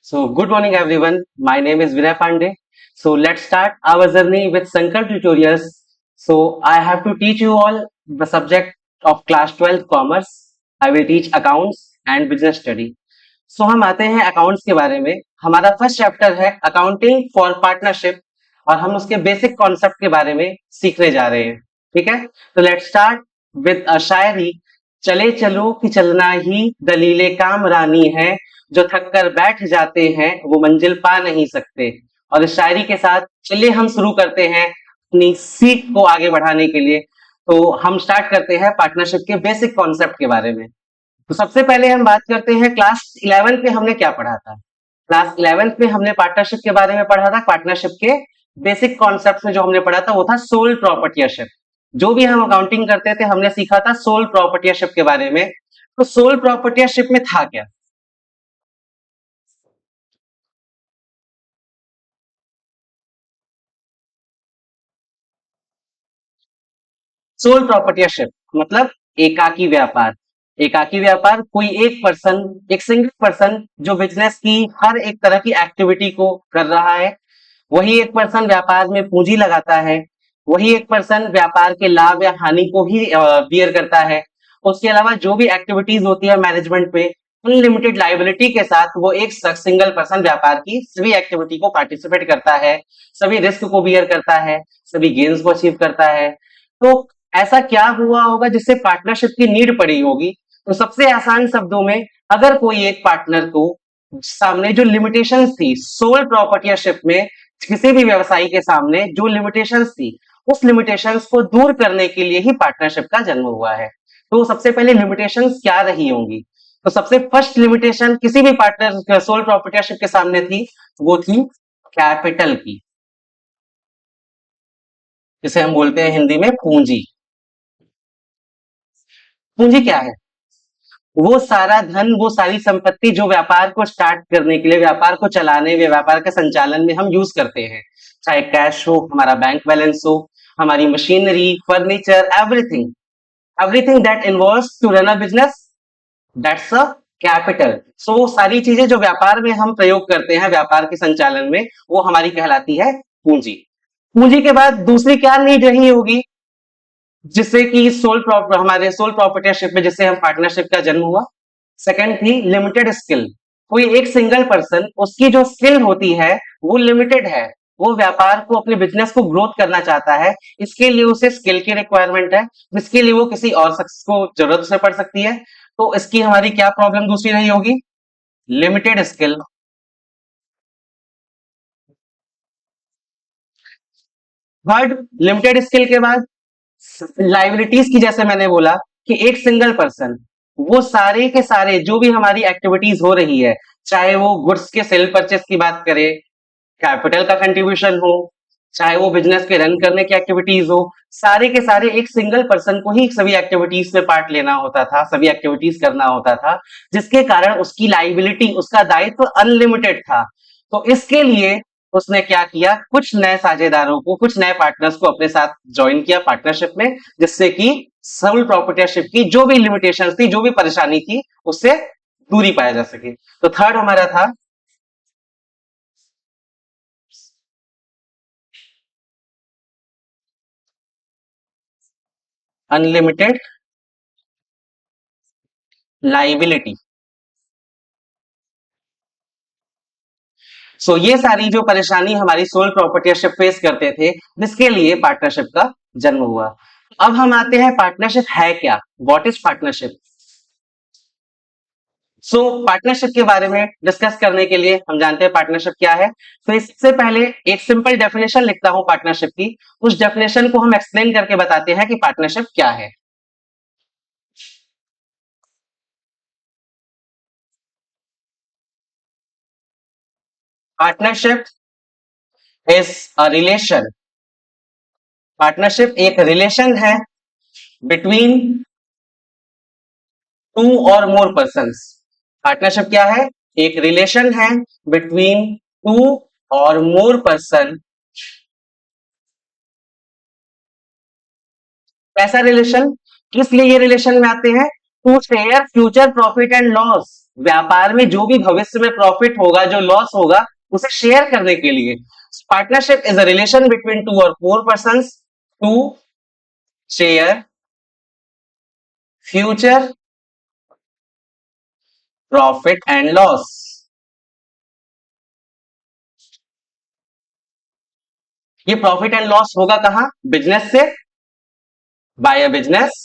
So, good morning everyone. My name is Vinay Pandey. So, let's start our journey with Sankar tutorials. So, I have to teach you all the subject of class 12 commerce. I will teach accounts and business study. So, हम आते हैं accounts के बारे में. हमारा first chapter है accounting for partnership और हम उसके बेसिक कॉन्सेप्ट के बारे में सीखने जा रहे हैं. ठीक है, तो लेट्स स्टार्ट विद अ शायरी. चले चलो कि चलना ही दलीले काम रानी है, जो थक कर बैठ जाते हैं वो मंजिल पा नहीं सकते. और इस शायरी के साथ चलिए हम शुरू करते हैं अपनी सीख को आगे बढ़ाने के लिए. तो हम स्टार्ट करते हैं पार्टनरशिप के बेसिक कॉन्सेप्ट के बारे में. तो सबसे पहले हम बात करते हैं क्लास 11 पे हमने क्या पढ़ा था. क्लास 11 में हमने पार्टनरशिप के बारे में पढ़ा था. पार्टनरशिप के बेसिक कॉन्सेप्ट में जो हमने पढ़ा था वो था सोल प्रॉपर्टीयरशिप. जो भी हम अकाउंटिंग करते थे हमने सीखा था सोल प्रॉपर्टीयरशिप के बारे में. तो सोल प्रॉपर्टीयरशिप में था क्या. सोल प्रॉपर्टीयरशिप मतलब एकाकी व्यापार. एकाकी व्यापार कोई एक पर्सन, एक सिंगल पर्सन जो बिजनेस की हर एक तरह की एक्टिविटी को कर रहा है. वही एक पर्सन व्यापार में पूंजी लगाता है. वही एक पर्सन व्यापार के लाभ या हानि को भी बियर करता है. उसके अलावा जो भी एक्टिविटीज होती है मैनेजमेंट पे अनलिमिटेड लाइबिलिटी के साथ वो एक सिंगल पर्सन व्यापार की सभी एक्टिविटी को पार्टिसिपेट करता है, सभी रिस्क को बियर करता है, सभी गेन्स को अचीव करता है. तो ऐसा क्या हुआ होगा जिससे पार्टनरशिप की नीड पड़ी होगी. तो सबसे आसान शब्दों में, अगर कोई एक पार्टनर को सामने जो लिमिटेशंस थी सोल प्रॉपर्टीयरशिप में, किसी भी व्यवसायी के सामने जो लिमिटेशंस थी उस लिमिटेशंस को दूर करने के लिए ही पार्टनरशिप का जन्म हुआ है. तो सबसे पहले लिमिटेशंस क्या रही होंगी. तो सबसे फर्स्ट लिमिटेशन किसी भी पार्टनर सोल प्रॉपर्टीयरशिप के सामने थी, वो थी कैपिटल की, जिसे हम बोलते हैं हिंदी में पूंजी. पूंजी क्या है. वो सारा धन, वो सारी संपत्ति जो व्यापार को स्टार्ट करने के लिए, व्यापार को चलाने में, व्यापार के संचालन में हम यूज करते हैं. चाहे कैश हो, हमारा बैंक बैलेंस हो, हमारी machinery, furniture, everything, everything that involves to run a business, that's a capital. So सारी चीजें जो व्यापार में हम प्रयोग करते हैं व्यापार के संचालन में, वो हमारी कहलाती है पूंजी. पूंजी के बाद दूसरी क्या नीड रही होगी जिससे कि हमारे सोल प्रॉपर्टीशिप में जिससे हम पार्टनरशिप का जन्म हुआ. सेकंड थी लिमिटेड स्किल. कोई एक सिंगल पर्सन, उसकी जो स्किल होती है वो लिमिटेड है. वो व्यापार को, अपने बिजनेस को ग्रोथ करना चाहता है. इसके लिए उसे स्किल की रिक्वायरमेंट है, जिसके लिए वो किसी और शख्स को जरूरत से पड़ सकती है. तो इसकी हमारी क्या प्रॉब्लम दूसरी रही होगी. Limited skill. Third, limited skill के बाद लाइबिलिटीज की, जैसे मैंने बोला कि एक सिंगल पर्सन वो सारे के सारे जो भी हमारी एक्टिविटीज हो रही है, चाहे वो गुड्स के सेल परचेस की बात करें, कैपिटल का कंट्रीब्यूशन हो, चाहे वो बिजनेस के रन करने की एक्टिविटीज हो, सारे के सारे एक सिंगल पर्सन को ही सभी एक्टिविटीज में पार्ट लेना होता था, सभी एक्टिविटीज करना होता था, जिसके कारण उसकी लाइबिलिटी, उसका दायित्व अनलिमिटेड था. तो इसके लिए उसने क्या किया, कुछ नए साझेदारों को, कुछ नए पार्टनर्स को अपने साथ ज्वाइन किया पार्टनरशिप में, जिससे कि सोल प्रॉपर्टीशिप की जो भी लिमिटेशंस थी, जो भी परेशानी थी, उससे दूरी पाया जा सके. तो थर्ड हमारा था अनलिमिटेड लाइबिलिटी. सो ये सारी जो परेशानी हमारी सोल प्रॉपर्टीशिप फेस करते थे, जिसके लिए पार्टनरशिप का जन्म हुआ. अब हम आते हैं पार्टनरशिप है क्या, what is partnership. So partnership के बारे में डिस्कस करने के लिए हम जानते हैं पार्टनरशिप क्या है. तो इससे पहले एक सिंपल डेफिनेशन लिखता हूं पार्टनरशिप की. उस डेफिनेशन को हम एक्सप्लेन करके बताते हैं कि पार्टनरशिप क्या है. Partnership is a relation. Partnership एक रिलेशन है between two or more persons. Partnership क्या है, एक रिलेशन है between two or more person. ऐसा रिलेशन किस लिए ये रिलेशन में आते हैं, to share future profit and loss. व्यापार में जो भी भविष्य में प्रॉफिट होगा, जो लॉस होगा, उसे शेयर करने के लिए। Partnership is a relation between two or more person to share future profit and loss. ये प्रॉफिट एंड लॉस होगा कहां? बिजनेस से, बाय अ बिजनेस,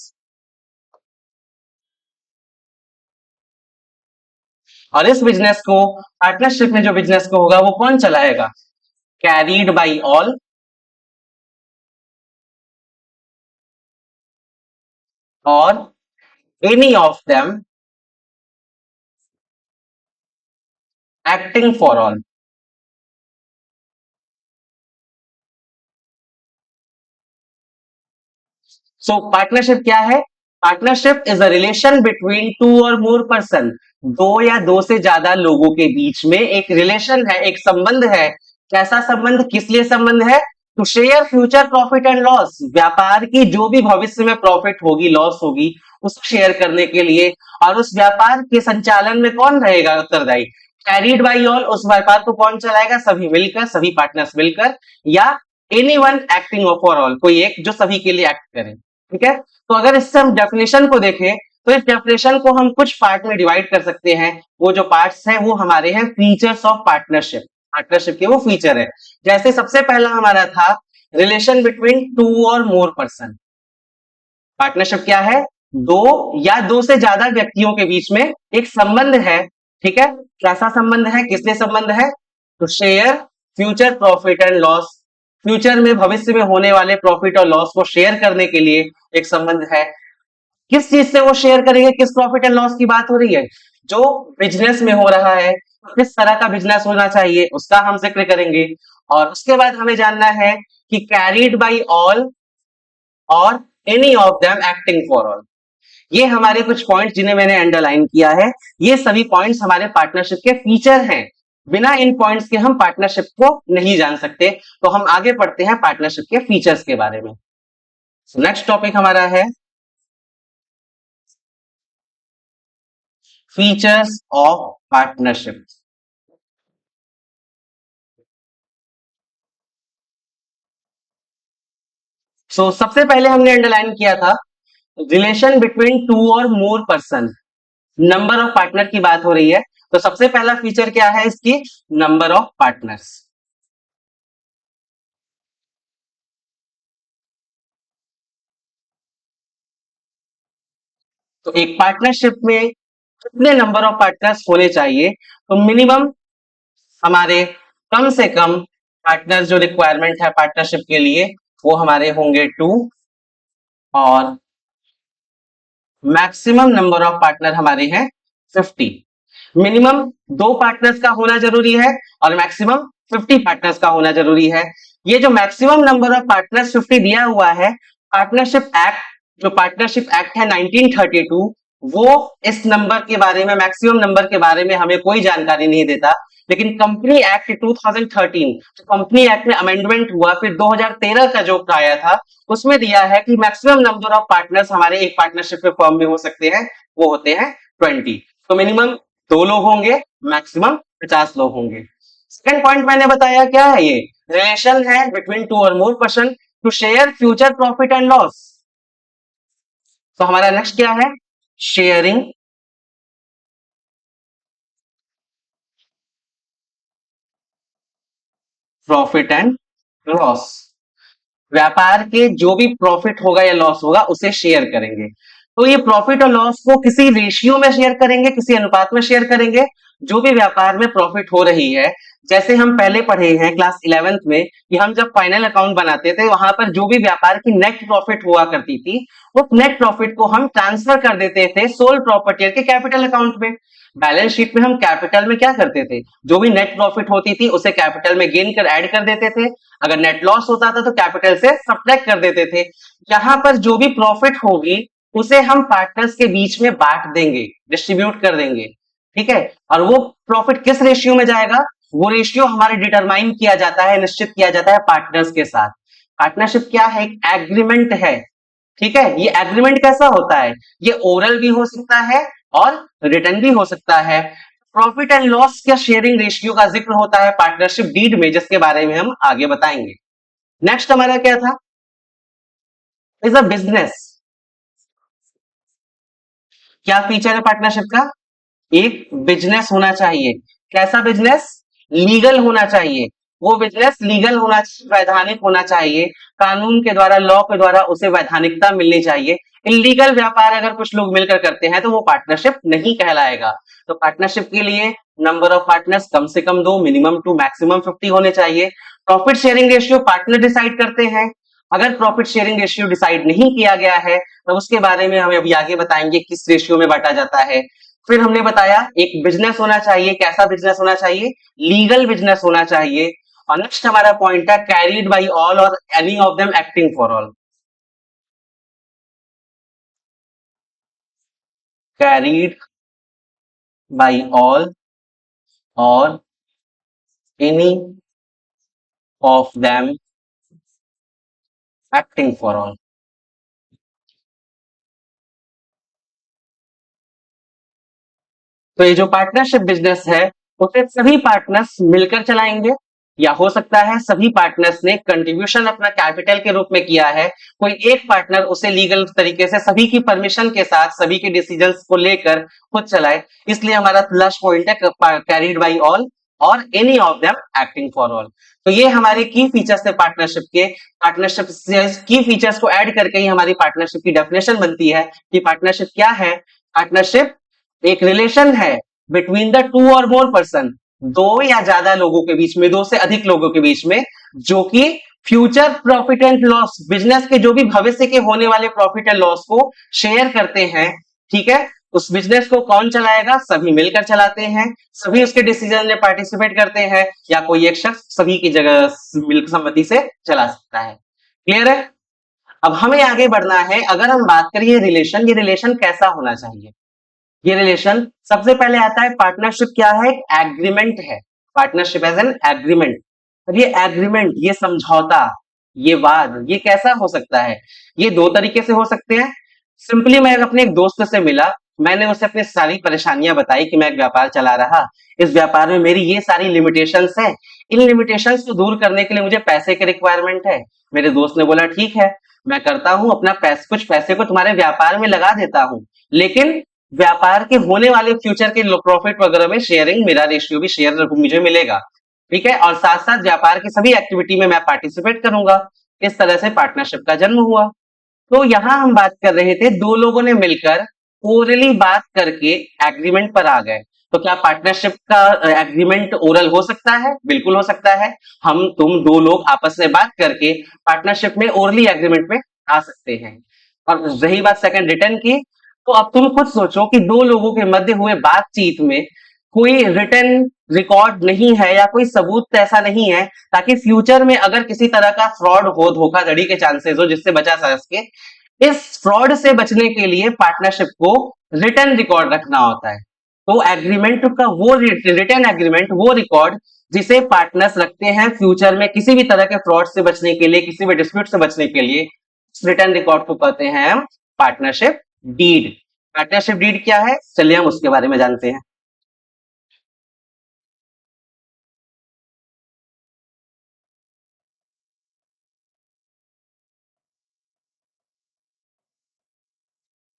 और इस बिजनेस को, पार्टनरशिप में जो बिजनेस को होगा वो कौन चलाएगा? Carried by all, or any of them acting for all. So partnership क्या है? Partnership is a relation between two or more person, दो या दो से ज्यादा लोगों के बीच में एक रिलेशन है, एक संबंध है। कैसा संबंध? किस लिए संबंध है? To share future profit and loss, व्यापार की जो भी भविष्य में प्रॉफिट होगी, लॉस होगी, उसको शेयर करने के लिए। और उस व्यापार के संचालन में कौन रहेगा उत्तरदायी? कैरीड बाई ऑल, उस व्यापार को कौन चलाएगा? सभी मिलकर, सभी पार्टनर्स मिलकर, या any one acting for all, कोई एक जो सभी के लिए एक्ट करे। ठीक है, तो अगर इससे हम डेफिनेशन को देखें, तो इस डेफिनेशन को हम कुछ पार्ट में डिवाइड कर सकते हैं। वो जो पार्ट्स हैं वो हमारे हैं फीचर्स ऑफ पार्टनरशिप। पार्टनरशिप के वो फीचर है। जैसे सबसे पहला हमारा था relation between two or more person. Partnership क्या है? दो या दो से ज्यादा व्यक्तियों के बीच में एक संबंध है। ठीक है, कैसा संबंध है, किसलिए संबंध है? तो share future profit and loss, future में, भविष्य में होने वाले प्रॉफिट और लॉस को शेयर करने के लिए एक संबंध है। किस चीज से वो शेयर करेंगे? किस प्रॉफिट एंड लॉस की बात हो रही है? जो बिजनेस में हो रहा है, किस तरह का बिजनेस होना चाहिए उसका हम जिक्र करेंगे। और उसके बाद हमें जानना है कि carried by all or any of them acting for all. ये हमारे कुछ पॉइंट्स जिन्हें मैंने अंडरलाइन किया है, ये सभी पॉइंट्स हमारे पार्टनरशिप के फीचर हैं। बिना इन पॉइंट्स के हम पार्टनरशिप को नहीं जान सकते। तो हम आगे पढ़ते हैं पार्टनरशिप के फीचर्स के बारे में। नेक्स्ट टॉपिक हमारा है फीचर्स ऑफ पार्टनरशिप। सबसे पहले हमने अंडरलाइन किया था relation between two or more person, number of partner की बात हो रही है। तो सबसे पहला फीचर क्या है इसकी? Number of partners. तो एक पार्टनरशिप में कितने नंबर ऑफ पार्टनर्स होने चाहिए? तो मिनिमम हमारे, कम से कम पार्टनर जो रिक्वायरमेंट है पार्टनरशिप के लिए, वो हमारे होंगे टू, और मैक्सिमम नंबर ऑफ पार्टनर हमारे हैं 50। मिनिमम दो पार्टनर्स का होना जरूरी है और मैक्सिमम 50 पार्टनर्स का होना जरूरी है। ये जो मैक्सिमम नंबर ऑफ पार्टनर्स 50 दिया हुआ है, पार्टनरशिप एक्ट, जो पार्टनरशिप एक्ट है 1932, वो इस नंबर के बारे में, मैक्सिमम नंबर के बारे में हमें कोई जानकारी नहीं देता। लेकिन कंपनी एक्ट 2013, कंपनी एक्ट में अमेंडमेंट हुआ, फिर 2013 का जो आया था, उसमें दिया है कि मैक्सिमम नंबर ऑफ पार्टनर्स हमारे एक पार्टनरशिप के फर्म में हो सकते हैं, वो होते हैं 20। तो मिनिमम दो लोग होंगे, मैक्सिमम 50 लोग होंगे। सेकंड पॉइंट मैंने बताया क्या है? ये रिलेशन है between two or more person to share future profit and loss. तो हमारा नेक्स्ट क्या है? शेयरिंग प्रॉफिट एंड लॉस, व्यापार के जो भी प्रॉफिट होगा या लॉस होगा उसे शेयर करेंगे। तो ये प्रॉफिट और लॉस को किसी रेशियो में शेयर करेंगे, किसी अनुपात में शेयर करेंगे। जो भी व्यापार में प्रॉफिट हो रही है, जैसे हम पहले पढ़े हैं क्लास 11th में कि हम जब फाइनल अकाउंट बनाते थे, वहां पर जो भी व्यापार की नेट प्रॉफिट हुआ करती थी, उस नेट प्रॉफिट को हम ट्रांसफर कर देते थे सोल प्रॉपर्टी के कैपिटल अकाउंट में। बैलेंस शीट में हम कैपिटल में क्या करते थे? जो भी नेट प्रॉफिट होती थी उसे कैपिटल में गेन कर ऐड कर देते थे। अगर नेट लॉस होता था तो कैपिटल से सब्ट्रैक्ट कर देते थे। यहां पर जो भी प्रॉफिट होगी उसे हम पार्टनर्स के बीच में बांट देंगे, डिस्ट्रीब्यूट कर देंगे। ठीक है, और वो प्रॉफिट किस रेशियो में जाएगा? वो रेशियो हमारे डिटरमाइन किया जाता है, निश्चित किया जाता है पार्टनर्स के साथ। पार्टनरशिप क्या है? एक एग्रीमेंट है। ठीक है, ये एग्रीमेंट कैसा होता है? ये ओरल भी हो सकता है, और रिटर्न भी हो सकता है। प्रॉफिट एंड लॉस या शेयरिंग रेशियो का जिक्र होता है पार्टनरशिप डीड में, जिसके बारे में हम आगे बताएंगे। नेक्स्ट हमारा क्या था, इज अ बिजनेस। क्या फीचर है पार्टनरशिप का, एक बिजनेस होना चाहिए। कैसा बिजनेस, लीगल होना चाहिए। वो बिजनेस लीगल होना चाहिए, वैधानिक होना चाहिए, कानून के द्वारा, लॉ के द्वारा उसे वैधानिकता मिलनी चाहिए। इलीगल व्यापार अगर कुछ लोग मिलकर करते हैं तो वो पार्टनरशिप नहीं कहलाएगा। तो पार्टनरशिप के लिए नंबर ऑफ पार्टनर्स कम से कम दो, मिनिमम टू मैक्सिमम 50 होने चाहिए। Profit sharing ratio partner decide करते हैं। अगर प्रॉफिट शेयरिंग रेशियो डिसाइड नहीं किया गया है तो उसके बारे में हम अभी आगे बताएंगे किस रेशियो में बांटा जाता है। फिर हमने बताया एक बिजनेस होना चाहिए। कैसा बिजनेस होना चाहिए, लीगल बिजनेस होना चाहिए। और नेक्स्ट हमारा पॉइंट है carried by all or any of them acting for all. Carried by all or any of them acting for all. तो ये जो पार्टनरशिप बिजनेस है उसे सभी पार्टनर्स मिलकर चलाएंगे, या हो सकता है सभी पार्टनर्स ने कंट्रीब्यूशन अपना कैपिटल के रूप में किया है, कोई एक पार्टनर उसे लीगल तरीके से सभी की परमिशन के साथ सभी के डिसीजंस को लेकर खुद चलाए। इसलिए हमारा प्लस पॉइंट है carried by all or any of them acting for all. तो ये हमारे की फीचर्स है पार्टनरशिप के। पार्टनरशिप की फीचर्स को ऐड करके ही हमारी पार्टनरशिप की डेफिनेशन बनती है कि पार्टनरशिप क्या है। पार्टनरशिप एक रिलेशन है between the two or more person, दो या ज्यादा लोगों के बीच में, दो से अधिक लोगों के बीच में, जो कि future profit and loss, business के जो भी भविष्य के होने वाले प्रॉफिट एंड लॉस को शेयर करते हैं। ठीक है, उस बिजनेस को कौन चलाएगा, सभी मिलकर चलाते हैं, सभी उसके डिसीजन में पार्टिसिपेट करते हैं, या कोई एक शख्स सभी की जगह मिल सम्मति से चला सकता है। क्लियर है। अब हमें आगे बढ़ना है। अगर हम बात करें ये रिलेशन कैसा होना चाहिए। ये रिलेशन सबसे पहले आता है, पार्टनरशिप क्या है, एक एग्रीमेंट है। Partnership as an agreement. अब ये एग्रीमेंट, ये समझौता, ये वाद, ये कैसा हो सकता है, ये दो तरीके से हो सकते हैं। सिंपली मैं अपने एक दोस्त से मिला, मैंने उसे अपनी सारी परेशानियां बताई कि मैं एक व्यापार चला रहा, इस व्यापार में मेरी ये सारी लिमिटेशंस हैं, इन लिमिटेशंस को दूर करने के लिए मुझे पैसे की रिक्वायरमेंट है। मेरे दोस्त ने बोला ठीक है, मैं करता हूं अपना कुछ पैसे को तुम्हारे व्यापार में लगा देता हूं, लेकिन व्यापार के होने वाले फ्यूचर के प्रॉफिट वगैरह में शेयरिंग, मेरा रेशियो भी शेयर मुझे मिलेगा। ठीक है, और साथ साथ व्यापार की सभी एक्टिविटी में मैं पार्टिसिपेट करूंगा। इस तरह से पार्टनरशिप का जन्म हुआ। तो यहां हम बात कर रहे थे, दो लोगों ने मिलकर ओरली बात करके एग्रीमेंट पर आ गए। तो क्या पार्टनरशिप का एग्रीमेंट ओरल हो सकता है, बिल्कुल हो सकता है। हम तुम दो लोग आपस में बात करके पार्टनरशिप में ओरली एग्रीमेंट में आ सकते हैं। और रही बात सेकंड रिटर्न की, तो अब तुम खुद सोचो कि दो लोगों के मध्य हुए बातचीत में कोई रिटर्न रिकॉर्ड नहीं है या कोई सबूत ऐसा नहीं है, ताकि फ्यूचर में अगर किसी तरह का फ्रॉड हो, धोखाधड़ी के चांसेस हो, जिससे बचा जा सके। इस फ्रॉड से बचने के लिए पार्टनरशिप को रिटर्न रिकॉर्ड रखना होता है। तो एग्रीमेंट का वो रिटर्न एग्रीमेंट, वो रिकॉर्ड जिसे पार्टनर्स रखते हैं फ्यूचर में किसी भी तरह के फ्रॉड से बचने के लिए, किसी भी डिस्प्यूट से बचने के लिए, रिटर्न रिकॉर्ड को कहते हैं हम पार्टनरशिप डीड। पार्टनरशिप डीड क्या है, चलिए हम उसके बारे में जानते हैं।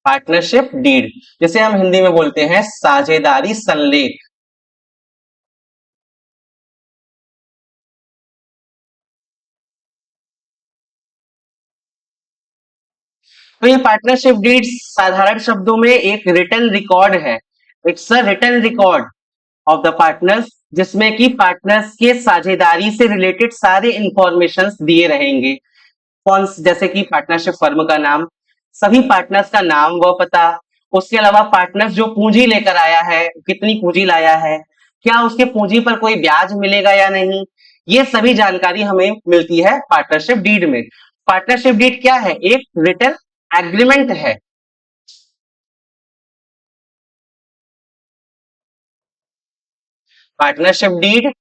पार्टनरशिप डीड, जिसे हम हिंदी में बोलते हैं साझेदारी संलेख। तो ये पार्टनरशिप डीड साधारण शब्दों में एक रिटर्न रिकॉर्ड है। It's a return record of the partners, जिसमें कि पार्टनर्स के साझेदारी से रिलेटेड सारे इंफॉर्मेशन दिए रहेंगे। कौन, जैसे कि पार्टनरशिप फर्म का नाम, सभी पार्टनर्स का नाम व पता, उसके अलावा पार्टनर्स जो पूंजी लेकर आया है, कितनी पूंजी लाया है, क्या उसके पूंजी पर कोई ब्याज मिलेगा या नहीं, ये सभी जानकारी हमें मिलती है पार्टनरशिप डीड में। पार्टनरशिप डीड क्या है, एक रिटर्न एग्रीमेंट है। Partnership deed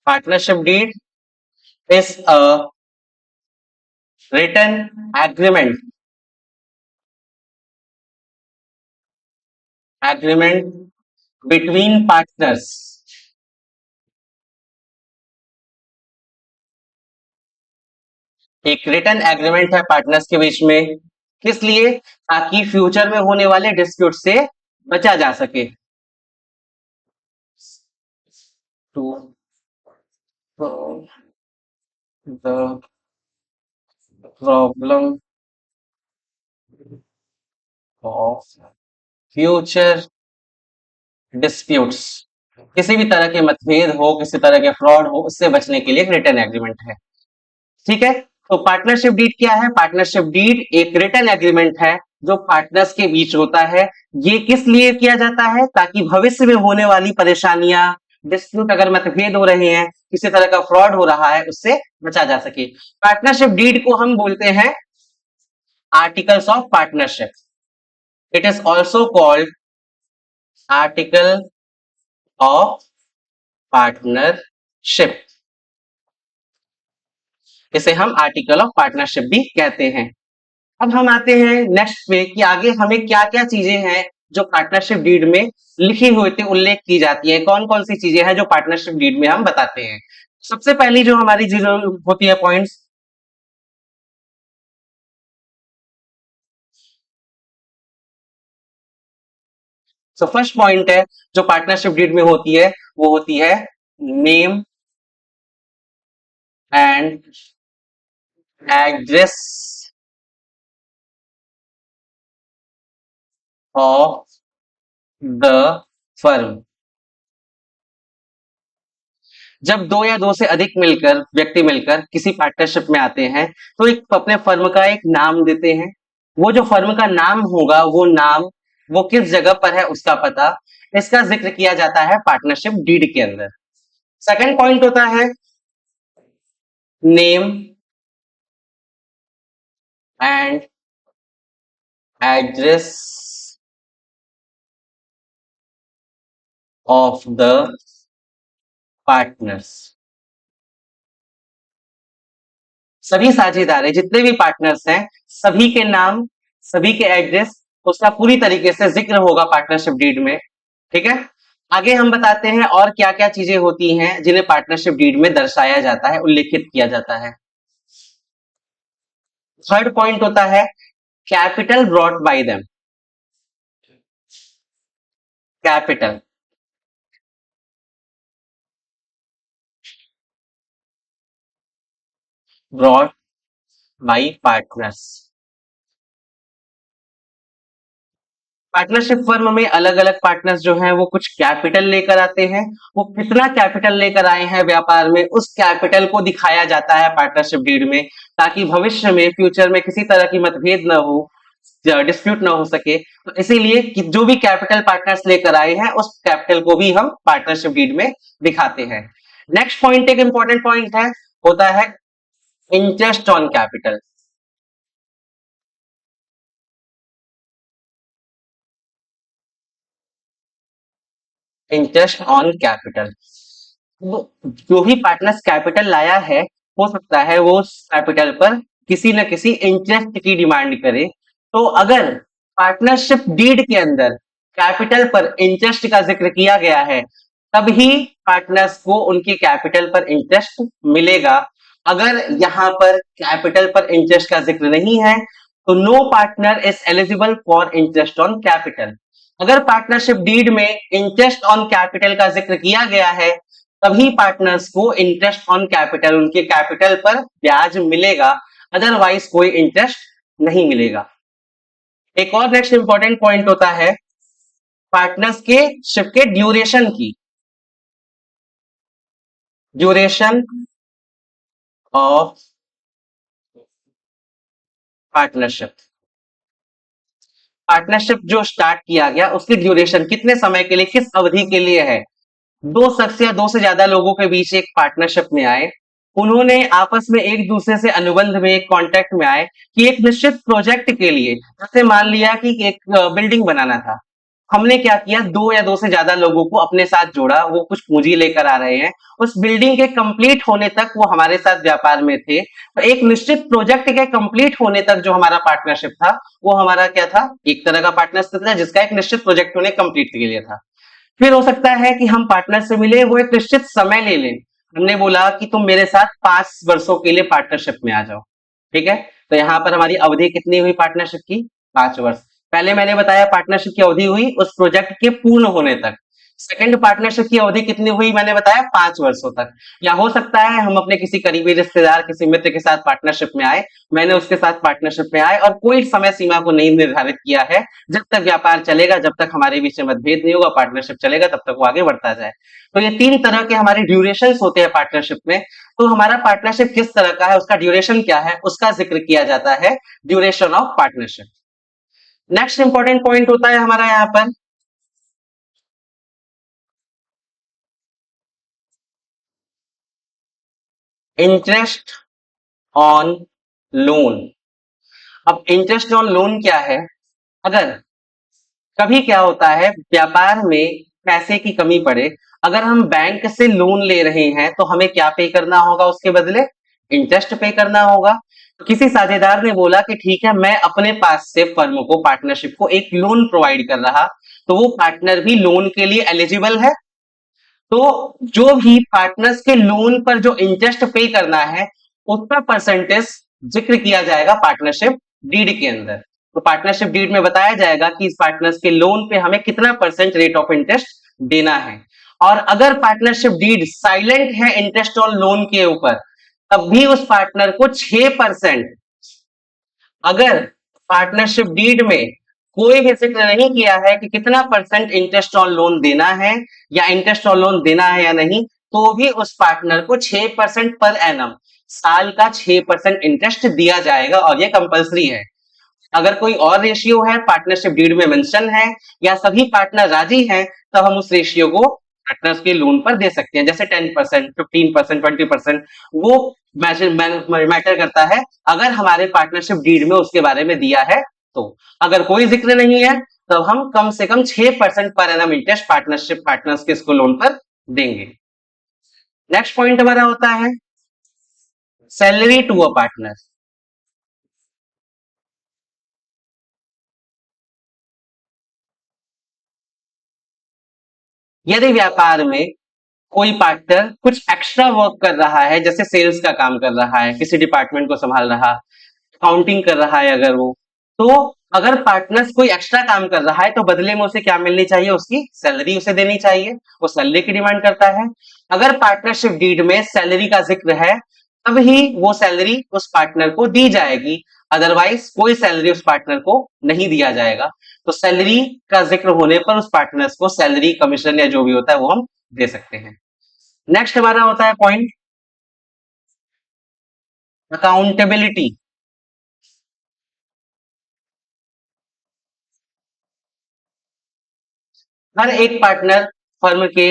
partnership deed is a written agreement between partners. एक रिटन एग्रीमेंट है पार्टनर्स के बीच में, किस लिए? ताकि फ्यूचर में होने वाले डिस्प्यूट से बचा जा सके। To the problem of future disputes, किसी भी तरह के मतभेद हो, किसी तरह के फ्रॉड हो, उससे बचने के लिए एक रिटन एग्रीमेंट है। ठीक है, तो पार्टनरशिप डीड क्या है? पार्टनरशिप डीड एक रिटन एग्रीमेंट है जो पार्टनर्स के बीच होता है। ये किस लिए किया जाता है? ताकि भविष्य में होने वाली परेशानियां, डिस्प्यूट, अगर मतभेद हो रहे हैं, किसी तरह का फ्रॉड हो रहा है, उससे बचा जा सके। पार्टनरशिप डीड को हम बोलते हैं articles of partnership. It is also called article of partnership. इसे हम आर्टिकल ऑफ पार्टनरशिप भी कहते हैं। अब हम आते हैं नेक्स्ट पे कि आगे हमें क्या क्या चीजें हैं जो पार्टनरशिप डीड में लिखी हुई थी, उल्लेख की जाती है, कौन कौन सी चीजें हैं जो पार्टनरशिप डीड में हम बताते हैं। सबसे पहली जो हमारी चीजें होती है पॉइंट्स, सो फर्स्ट पॉइंट है जो पार्टनरशिप डीड में होती है, वो होती है name and address of the firm. जब दो या दो से अधिक मिलकर व्यक्ति मिलकर किसी पार्टनरशिप में आते हैं तो एक अपने फर्म का एक नाम देते हैं। वो जो फर्म का नाम होगा, वो नाम, वो किस जगह पर है, उसका पता, इसका जिक्र किया जाता है पार्टनरशिप डीड के अंदर। सेकंड पॉइंट होता है name and address of the partners. सभी साझेदार है, जितने भी पार्टनर्स हैं, सभी के नाम, सभी के एड्रेस, उसका पूरी तरीके से जिक्र होगा पार्टनरशिप डीड में। ठीक है, आगे हम बताते हैं और क्या क्या चीजें होती हैं जिन्हें पार्टनरशिप डीड में दर्शाया जाता है, उल्लेखित किया जाता है। थर्ड पॉइंट होता है capital brought by them. Capital brought by partners. Partnership firm में अलग अलग पार्टनर्स जो हैं वो कुछ कैपिटल लेकर आते हैं। वो कितना कैपिटल लेकर आए हैं व्यापार में, उस कैपिटल को दिखाया जाता है पार्टनरशिप डीड में, ताकि भविष्य में, फ्यूचर में किसी तरह की मतभेद न हो, डिस्प्यूट ना हो सके। तो इसीलिए कि जो भी कैपिटल पार्टनर्स लेकर आए हैं उस कैपिटल को भी हम पार्टनरशिप डीड में दिखाते हैं। नेक्स्ट पॉइंट एक इंपॉर्टेंट पॉइंट है, होता है interest on capital. Interest on capital, जो भी पार्टनर्स कैपिटल लाया है, हो सकता है वो उस कैपिटल पर किसी न किसी इंटरेस्ट की डिमांड करे। तो अगर पार्टनरशिप डीड के अंदर कैपिटल पर इंटरेस्ट का जिक्र किया गया है, तभी पार्टनर्स को उनके कैपिटल पर इंटरेस्ट मिलेगा। अगर यहां पर कैपिटल पर इंटरेस्ट का जिक्र नहीं है तो no partner is eligible for interest on capital. अगर पार्टनरशिप डीड में इंटरेस्ट ऑन कैपिटल का जिक्र किया गया है, तभी पार्टनर्स को इंटरेस्ट ऑन कैपिटल, उनके कैपिटल पर ब्याज मिलेगा, अदरवाइज कोई इंटरेस्ट नहीं मिलेगा। एक और नेक्स्ट इंपॉर्टेंट पॉइंट होता है पार्टनर्स के शिप के ड्यूरेशन की। ड्यूरेशन ऑफ पार्टनरशिप, पार्टनरशिप जो स्टार्ट किया गया उसकी ड्यूरेशन कितने समय के लिए, किस अवधि के लिए है। दो शख्स या दो से ज्यादा लोगों के बीच एक पार्टनरशिप में आए, उन्होंने आपस में एक दूसरे से अनुबंध में, एक कॉन्टेक्ट में आए कि एक निश्चित प्रोजेक्ट के लिए, जैसे मान लिया कि एक बिल्डिंग बनाना था, हमने क्या किया, दो या दो से ज्यादा लोगों को अपने साथ जोड़ा, वो कुछ पूंजी लेकर आ रहे हैं, उस बिल्डिंग के कंप्लीट होने तक वो हमारे साथ व्यापार में थे। तो एक निश्चित प्रोजेक्ट के कंप्लीट होने तक जो हमारा पार्टनरशिप था, वो हमारा क्या था, एक तरह का पार्टनरशिप था जिसका एक निश्चित प्रोजेक्ट उन्हें कंप्लीट के लिए था। फिर हो सकता है कि हम पार्टनर से मिले, वो एक निश्चित समय ले लें। हमने बोला कि तुम मेरे साथ 5 वर्षों के लिए पार्टनरशिप में आ जाओ, ठीक है। तो यहाँ पर हमारी अवधि कितनी हुई पार्टनरशिप की, 5 वर्ष। पहले मैंने बताया पार्टनरशिप की अवधि हुई उस प्रोजेक्ट के पूर्ण होने तक। सेकंड पार्टनरशिप की अवधि कितनी हुई, मैंने बताया 5 वर्षों तक। या हो सकता है हम अपने किसी करीबी रिश्तेदार, किसी मित्र के साथ पार्टनरशिप में आए, मैंने उसके साथ पार्टनरशिप में आए और कोई समय सीमा को नहीं निर्धारित किया है। जब तक व्यापार चलेगा, जब तक हमारे बीच में मतभेद नहीं होगा, पार्टनरशिप चलेगा, तब तक वो आगे बढ़ता जाए। तो ये 3 तरह के हमारे ड्यूरेशन होते हैं पार्टनरशिप में। तो हमारा पार्टनरशिप किस तरह का है, उसका ड्यूरेशन क्या है, उसका जिक्र किया जाता है, duration of partnership. Next important point होता है हमारा यहाँ पर इंटरेस्ट ऑन लोन। अब इंटरेस्ट ऑन लोन क्या है, अगर कभी क्या होता है व्यापार में पैसे की कमी पड़े, अगर हम बैंक से लोन ले रहे हैं तो हमें क्या पे करना होगा, उसके बदले इंटरेस्ट पे करना होगा। तो किसी साझेदार ने बोला कि ठीक है, मैं अपने पास से फर्म को, पार्टनरशिप को एक लोन प्रोवाइड कर रहा, तो वो पार्टनर भी लोन के लिए एलिजिबल है। तो जो भी पार्टनर्स के लोन पर जो इंटरेस्ट पे करना है, उसका परसेंटेज जिक्र किया जाएगा पार्टनरशिप डीड के अंदर। तो पार्टनरशिप डीड में बताया जाएगा कि इस पार्टनर्स के लोन पे हमें कितना परसेंट रेट ऑफ इंटरेस्ट देना है। और अगर पार्टनरशिप डीड साइलेंट है इंटरेस्ट ऑन लोन के ऊपर, तब भी उस पार्टनर को 6%, अगर पार्टनरशिप डीड में कोई भी जिक्र नहीं किया है कि कितना परसेंट इंटरेस्ट ऑन लोन देना है, या इंटरेस्ट ऑन लोन देना है या नहीं, तो भी उस पार्टनर को 6% पर एनम, साल का 6% इंटरेस्ट दिया जाएगा, और ये कंपलसरी है। अगर कोई और रेशियो है पार्टनरशिप डीड में मेंशन है, या सभी पार्टनर राजी हैं, तब हम उस रेशियो को पार्टनर्स के लोन पर दे सकते हैं, जैसे 10%, 15%, 20%। वो मैटर करता है अगर हमारे पार्टनरशिप डीड में उसके बारे में दिया है। तो अगर कोई जिक्र नहीं है, तब हम कम से कम 6% per annum interest partnership partners के इसको लोन पर देंगे। नेक्स्ट पॉइंट हमारा होता है सैलरी टू अ पार्टनर। यदि व्यापार में कोई पार्टनर कुछ एक्स्ट्रा वर्क कर रहा है, जैसे सेल्स का काम कर रहा है, किसी डिपार्टमेंट को संभाल रहा, अकाउंटिंग कर रहा है, अगर वो, तो अगर पार्टनर्स कोई एक्स्ट्रा काम कर रहा है, तो बदले में उसे क्या मिलनी चाहिए, उसकी सैलरी उसे देनी चाहिए। वो सैलरी की डिमांड करता है। अगर पार्टनरशिप डीड में सैलरी का जिक्र है, तब ही वो सैलरी उस पार्टनर को दी जाएगी, अदरवाइज कोई सैलरी उस पार्टनर को नहीं दिया जाएगा। तो सैलरी का जिक्र होने पर उस पार्टनर्स को सैलरी, कमीशन या जो भी होता है वो हम दे सकते हैं। नेक्स्ट हमारा होता है पॉइंट अकाउंटेबिलिटी। हर एक पार्टनर फर्म के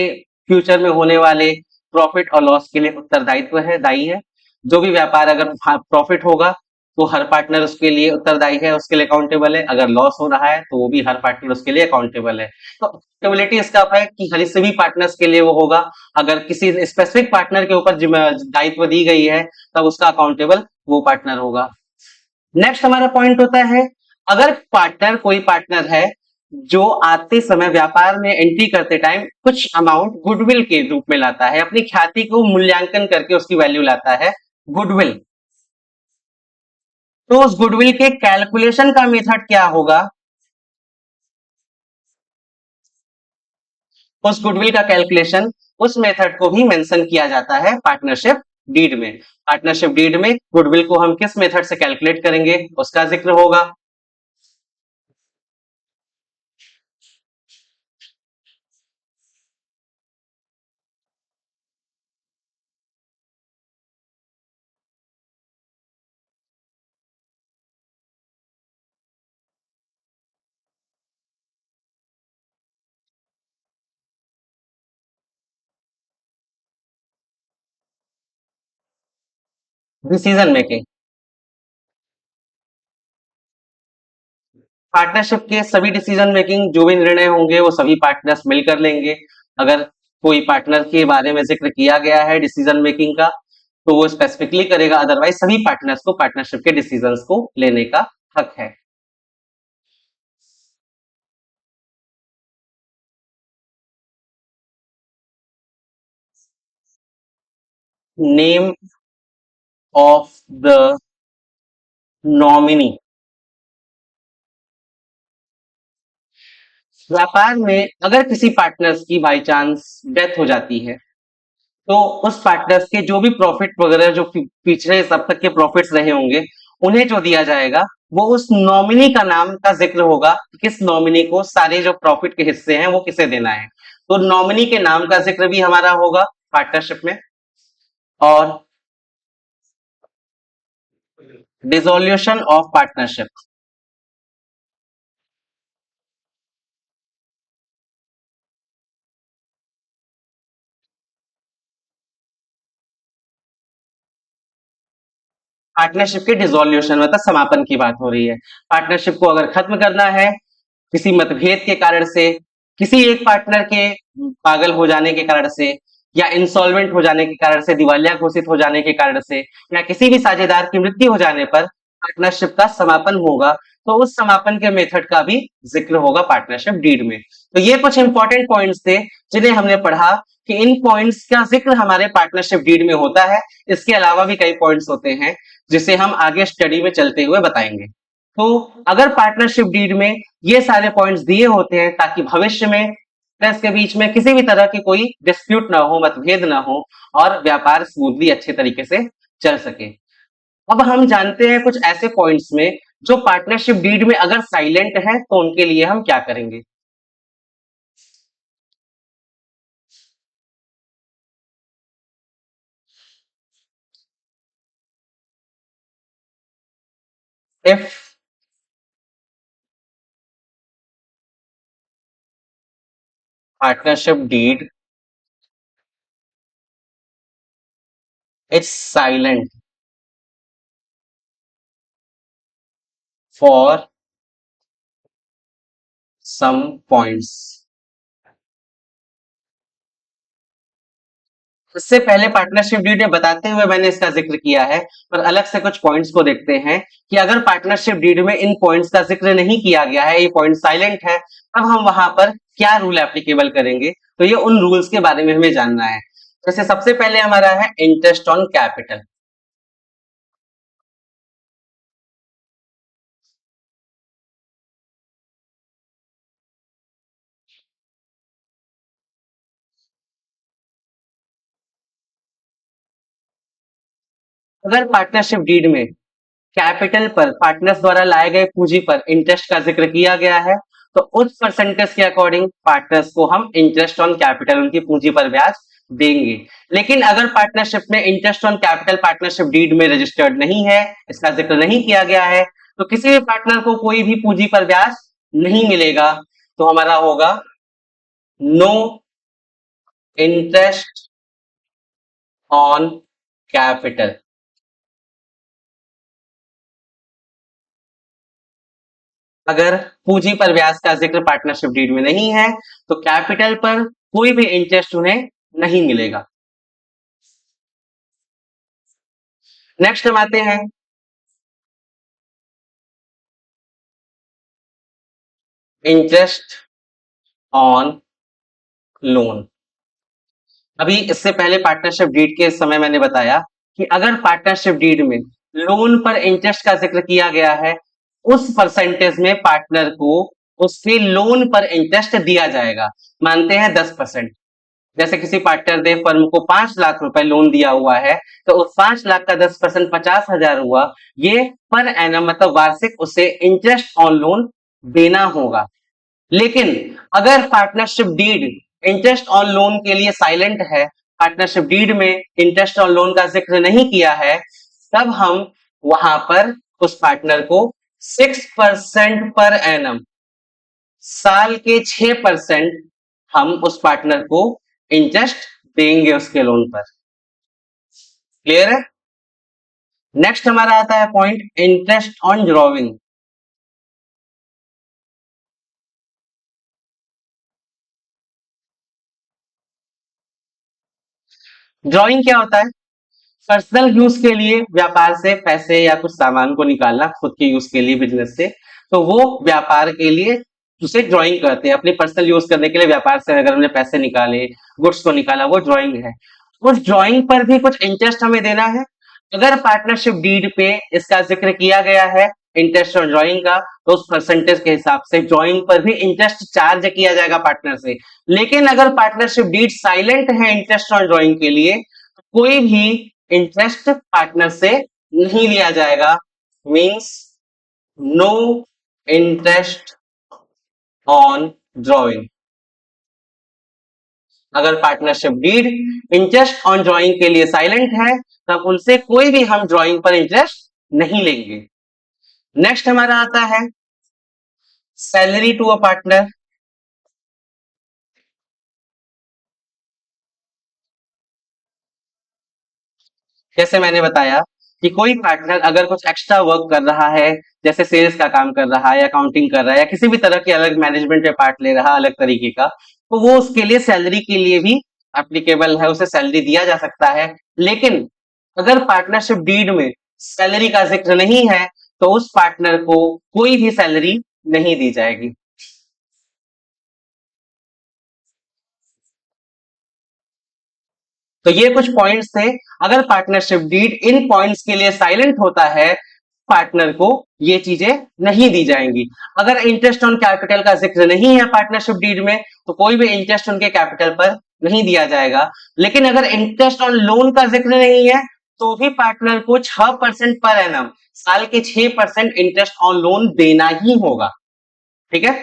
फ्यूचर में होने वाले प्रॉफिट और लॉस के लिए उत्तरदायित्व है, दायी है। जो भी व्यापार अगर प्रॉफिट होगा, तो हर पार्टनर उसके लिए उत्तरदायी है, उसके लिए अकाउंटेबल है। अगर लॉस हो रहा है, तो वो भी हर पार्टनर उसके लिए अकाउंटेबल है। तो अकाउंटेबिलिटी इसका है कि हर सभी पार्टनर्स के लिए वो होगा। अगर किसी स्पेसिफिक पार्टनर के ऊपर दायित्व दी गई है, तब उसका अकाउंटेबल वो पार्टनर होगा। नेक्स्ट हमारा पॉइंट होता है अगर पार्टनर, कोई पार्टनर है जो आते समय व्यापार में एंट्री करते टाइम कुछ अमाउंट गुडविल के रूप में लाता है, अपनी ख्याति को मूल्यांकन करके उसकी वैल्यू लाता है, गुडविल। तो उस गुडविल के कैलकुलेशन का मेथड क्या होगा, उस गुडविल का कैलकुलेशन, उस मेथड को भी मेंशन किया जाता है पार्टनरशिप डीड में। पार्टनरशिप डीड में गुडविल को हम किस मेथड से कैलकुलेट करेंगे, उसका जिक्र होगा। Decision making. पार्टनरशिप के सभी डिसीजन मेकिंग जो भी निर्णय होंगे वो सभी पार्टनर्स मिलकर लेंगे। अगर कोई पार्टनर के बारे में जिक्र किया गया है डिसीजन मेकिंग का तो वो स्पेसिफिकली करेगा, अदरवाइज सभी पार्टनर्स को पार्टनरशिप के डिसीजंस को लेने का हक है। Name of the nominee. व्यापार में अगर किसी पार्टनर्स की बाई चांस डेथ हो जाती है तो उस पार्टनर्स के जो भी प्रॉफिट वगैरह जो पिछले सब तक के प्रॉफिट्स रहे होंगे उन्हें जो दिया जाएगा वो उस नॉमिनी का नाम का जिक्र होगा कि किस नॉमिनी को सारे जो प्रॉफिट के हिस्से हैं वो किसे देना है। तो नॉमिनी के नाम का जिक्र भी हमारा होगा पार्टनरशिप में। और डिसोल्यूशन ऑफ पार्टनरशिप। पार्टनरशिप के डिसोल्यूशन मतलब समापन की बात हो रही है। पार्टनरशिप को अगर खत्म करना है किसी मतभेद के कारण से, किसी एक पार्टनर के पागल हो जाने के कारण से, या इंसॉल्वेंट हो जाने के कारण से, दिवालिया घोषित हो जाने के कारण से, या किसी भी साझेदार की मृत्यु हो जाने पर पार्टनरशिप का समापन होगा, तो उस समापन के मेथड का भी जिक्र होगा पार्टनरशिप डीड में। तो ये कुछ इंपॉर्टेंट पॉइंट्स थे जिन्हें हमने पढ़ा कि इन पॉइंट्स का जिक्र हमारे पार्टनरशिप डीड में होता है। इसके अलावा भी कई पॉइंट्स होते हैं जिसे हम आगे स्टडी में चलते हुए बताएंगे। तो अगर पार्टनरशिप डीड में ये सारे पॉइंट्स दिए होते हैं ताकि भविष्य में पार्टनर्स के बीच में किसी भी तरह की कोई डिस्प्यूट ना हो, मतभेद ना हो और व्यापार स्मूथली अच्छे तरीके से चल सके। अब हम जानते हैं कुछ ऐसे पॉइंट्स में जो पार्टनरशिप डीड में अगर साइलेंट है तो उनके लिए हम क्या करेंगे। If partnership deed is silent for some points. इससे पहले पार्टनरशिप डीड में बताते हुए मैंने इसका जिक्र किया है, पर अलग से कुछ पॉइंट्स को देखते हैं कि अगर पार्टनरशिप डीड में इन पॉइंट्स का जिक्र नहीं किया गया है, ये पॉइंट साइलेंट है, तब हम वहां पर क्या रूल एप्लीकेबल करेंगे। तो ये उन रूल्स के बारे में हमें जानना है। जैसे सबसे पहले हमारा है इंटरेस्ट ऑन कैपिटल। अगर पार्टनरशिप डीड में कैपिटल पर पार्टनर्स द्वारा लाए गए पूंजी पर इंटरेस्ट का जिक्र किया गया है तो उस परसेंटेज के अकॉर्डिंग पार्टनर्स को हम इंटरेस्ट ऑन कैपिटल उनकी पूंजी पर ब्याज देंगे। लेकिन अगर पार्टनरशिप में interest on capital partnership deed में रजिस्टर्ड नहीं है, इसका जिक्र नहीं किया गया है, तो किसी भी पार्टनर को कोई भी पूंजी पर ब्याज नहीं मिलेगा। तो हमारा होगा नो इंटरेस्ट ऑन कैपिटल। अगर पूंजी पर ब्याज का जिक्र पार्टनरशिप डीड में नहीं है तो कैपिटल पर कोई भी इंटरेस्ट उन्हें नहीं मिलेगा। नेक्स्ट हम आते हैं इंटरेस्ट ऑन लोन। अभी इससे पहले पार्टनरशिप डीड के समय मैंने बताया कि अगर पार्टनरशिप डीड में लोन पर इंटरेस्ट का जिक्र किया गया है उस परसेंटेज में पार्टनर को उसके लोन पर इंटरेस्ट दिया जाएगा। मानते हैं 10%। जैसे किसी पार्टनर ने फर्म को 5 लाख रुपए लोन दिया हुआ है तो उस 5 लाख का 10% 50,000 हुआ। ये पर एनम मतलब वार्षिक उसे इंटरेस्ट ऑन लोन देना होगा। लेकिन अगर partnership deed interest on loan के लिए साइलेंट है, पार्टनरशिप डीड में इंटरेस्ट ऑन लोन का जिक्र नहीं किया है, तब हम वहां पर उस पार्टनर को 6% पर एनम साल के 6% हम उस पार्टनर को इंटरेस्ट देंगे उसके लोन पर। क्लियर है। नेक्स्ट हमारा आता है point interest on drawing. Drawing क्या होता है? पर्सनल यूज के लिए व्यापार से पैसे या कुछ सामान को निकालना खुद के यूज के लिए बिजनेस से, तो वो व्यापार के लिए उसे ड्राइंग करते हैं। अपनी पर्सनल यूज करने के लिए व्यापार से अगर हमने पैसे निकाले, गुड्स को निकाला, वो ड्राइंग है। उस ड्राइंग पर भी कुछ इंटरेस्ट हमें देना है। अगर पार्टनरशिप डीड पे इसका जिक्र किया गया है इंटरेस्ट ऑन ड्राइंग का, तो उस परसेंटेज के हिसाब से ड्राइंग पर भी इंटरेस्ट चार्ज किया जाएगा पार्टनर से। लेकिन अगर पार्टनरशिप डीड साइलेंट है इंटरेस्ट ऑन ड्राइंग के लिए, तो कोई भी इंटरेस्ट पार्टनर से नहीं लिया जाएगा। Means no interest on drawing. अगर partnership deed interest on drawing के लिए साइलेंट है, तब उनसे कोई भी हम ड्राइंग पर इंटरेस्ट नहीं लेंगे। नेक्स्ट हमारा आता है सैलरी टू अ पार्टनर। जैसे मैंने बताया कि कोई पार्टनर अगर कुछ एक्स्ट्रा वर्क कर रहा है, जैसे सेल्स का काम कर रहा है या अकाउंटिंग कर रहा है या किसी भी तरह के अलग मैनेजमेंट में पार्ट ले रहा है अलग तरीके का, तो वो उसके लिए सैलरी के लिए भी एप्लीकेबल है, उसे सैलरी दिया जा सकता है। लेकिन अगर पार्टनरशिप डीड में सैलरी का जिक्र नहीं है, तो उस पार्टनर को कोई भी सैलरी नहीं दी जाएगी। तो ये कुछ पॉइंट्स थे। अगर पार्टनरशिप डीड इन पॉइंट्स के लिए साइलेंट होता है, पार्टनर को ये चीजें नहीं दी जाएंगी। अगर इंटरेस्ट ऑन कैपिटल का जिक्र नहीं है पार्टनरशिप डीड में, तो कोई भी इंटरेस्ट उनके कैपिटल पर नहीं दिया जाएगा। लेकिन अगर इंटरेस्ट ऑन लोन का जिक्र नहीं है, तो भी पार्टनर को 6% पर एनम, साल के 6% इंटरेस्ट ऑन लोन देना ही होगा। ठीक है।